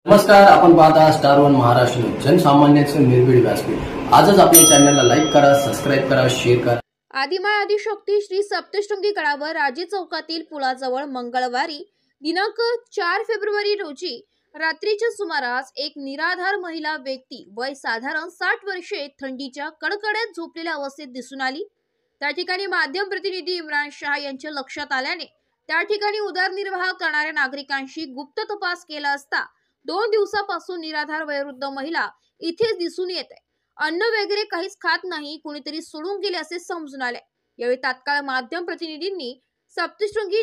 नमस्कार, आपण पाहता स्टार वन महाराष्ट्र न्यूज, जनसामान्यांचे निर्भीड व्यासपीठ। आजच आपल्या चॅनलला लाईक करा, सबस्क्राइब करा, शेअर करा। आदिमाय आदिशक्ती श्री सप्तशृंगी गडावर राजे चौकातील पुलाजवळ मंगळवारी दिनांक 4 फेब्रुवारी रोजी रात्रीच्या सुमारास एक निराधार महिला व्यक्ती वय साधारण 60 वर्षे थंडीच्या कडकड्यात झोपलेल्या अवस्थेत दिसून आली। त्या ठिकाणी माध्यम प्रतिनिधी इम्रान शाह यांच्या लक्षात आल्याने त्या ठिकाणी उदरनिर्वाह करणाऱ्या नागरिकांशी गुप्त तपास केला असता 2 दिवसापासून निराधार वयोवृद्ध महिला इथेच दिसून येते। अन्न वगैरे काहीच खात नाही, कुणीतरी सोडून गेले असे समजून आले। यावेळी तात्काळ माध्यम प्रतिनिधींनी सप्तशृंगी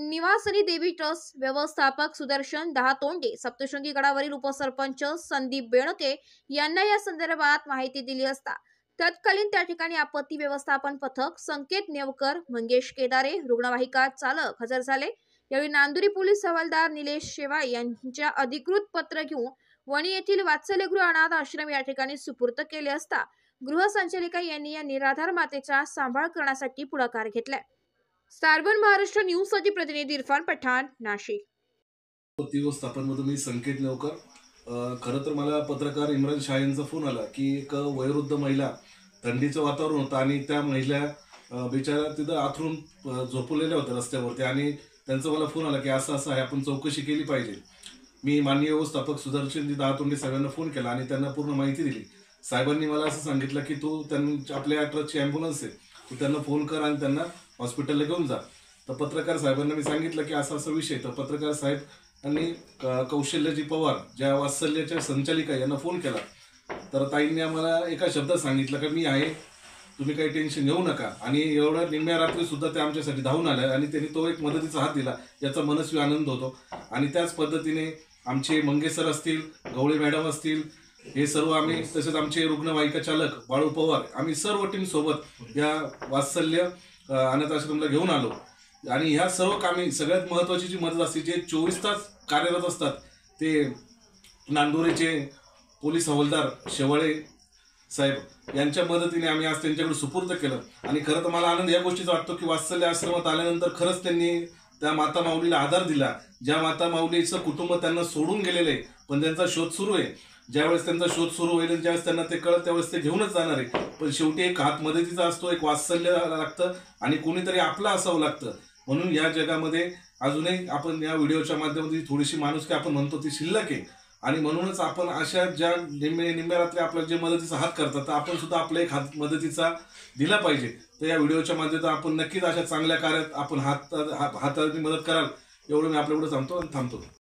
निवासनी देवी ट्रस्ट व्यवस्थापक सुदर्शन दहातोंडे, सप्तशृंगी गडावरील उपसरपंच संदीप बेणके यांना या संदर्भात माहिती दिली असता तत्कालीन त्या ठिकाणी आपत्ती व्यवस्थापन पथक, संकेत नेवकर, मंगेश केदारे, रुग्णवाहिका चालक हजर झाले। यावेळी नांदुरी पोलीस हवालदार निलेश शेवाळे यांच्या अधिकृत पत्र घेऊन वणी येथील वात्सल्यगृह अनाथ आश्रम या ठिकाणी सुपूर्द केले असता गृहसंचालिका यांनी या निराधार मातेचा सांभाळ करण्यासाठी पुढाकार घेतला। स्टार वन महाराष्ट्र न्यूज साठी प्रतिनिधी इरफान पठाण, नाशिक। आपत्ती व्यवस्थापनमधून मी संकेत नेवकर। खरं तर मला पत्रकार इम्रान शाह यांचा फोन आला की एक वयोवृद्ध महिला, थंडीचं वातावरण होतं आणि त्या महिला बिचारा तिथं आथरून झोपलेल्या होत्या रस्त्यावरती आणि त्यांचा मला फोन आला की असं असं आहे, आपण चौकशी केली पाहिजे। मी माननीय व्यवस्थापक सुदर्शन दहातोंडे साहेबांना फोन केला आणि त्यांना पूर्ण माहिती दिली। साहेबांनी मला असं सांगितलं की तू त्यांनी आपल्या ट्रस्टची ॲम्ब्युलन्स आहे, तू त्यांना फोन कर आणि त्यांना हॉस्पिटलला घेऊन जा। तर पत्रकार साहेबांना मी सांगितलं की असा असा विषय। तर पत्रकार साहेब यांनी कौशल्याजी पवार ज्या वात्सल्याच्या संचालिका यांना फोन केला। तर ताईंनी आम्हाला एका शब्दात सांगितलं की मी आहे, तुम्ही काही टेन्शन घेऊ नका। आणि एवढ्या निम्म्या रात्री सुद्धा ते आमच्यासाठी धावून आल्या आणि त्यांनी तो एक मदतीचा हात दिला, याचा मनस्वी आनंद होतो। आणि त्याच पद्धतीने आमचे मंगेसर असतील, गवळे मॅडम असतील, हे सर्व आम्ही, तसेच आमचे रुग्णवाहिका चालक बाळू पवार, आम्ही सर्व टीम सोबत या वात्सल्य अनाथ आश्रमला घेऊन आलो। आणि ह्या सर्व कामे सगळ्यात महत्त्वाची जी मदत असते, जे 24 तास कार्यरत असतात, ते नांदुरीचे पोलीस हवालदार शेवाळे साहेब यांच्या मदतीने आम्ही आज त्यांच्याकडे सुपूर्द केलं। आणि खरं तर मला आनंद या गोष्टीचा वाटतो की वात्सल्य आश्रमात आल्यानंतर खरंच त्यांनी त्या माता माऊलीला आधार दिला। ज्या माता माऊलीचं कुटुंब त्यांना सोडून गेलेलं आहे, पण त्यांचा शोध सुरू आहे। ज्यावेळेस त्यांचा शोध सुरू होईल, ज्यावेळेस त्यांना ते कळत, त्यावेळेस ते घेऊनच जाणार आहे। पण शेवटी एक हात मदतीचा असतो, एक वात्सल्य लागतं आणि कोणीतरी आपलं असावं लागतं। म्हणून या जगामध्ये अजूनही आपण या व्हिडिओच्या माध्यमातून थोडीशी माणुसकी आपण म्हणतो ती शिल्लक आहे। आणि म्हणूनच आपण अशा ज्या निम्म्या रात्री आपल्याला जे मदतीचा हात करतात, तर आपण सुद्धा आपला एक हात मदतीचा दिला पाहिजे। तर या व्हिडिओच्या माध्यमातून आपण नक्कीच अशा चांगल्या कार्यात आपण हाताने मदत कराल, एवढं मी आपल्याकडे सांगतो आणि थांबतो।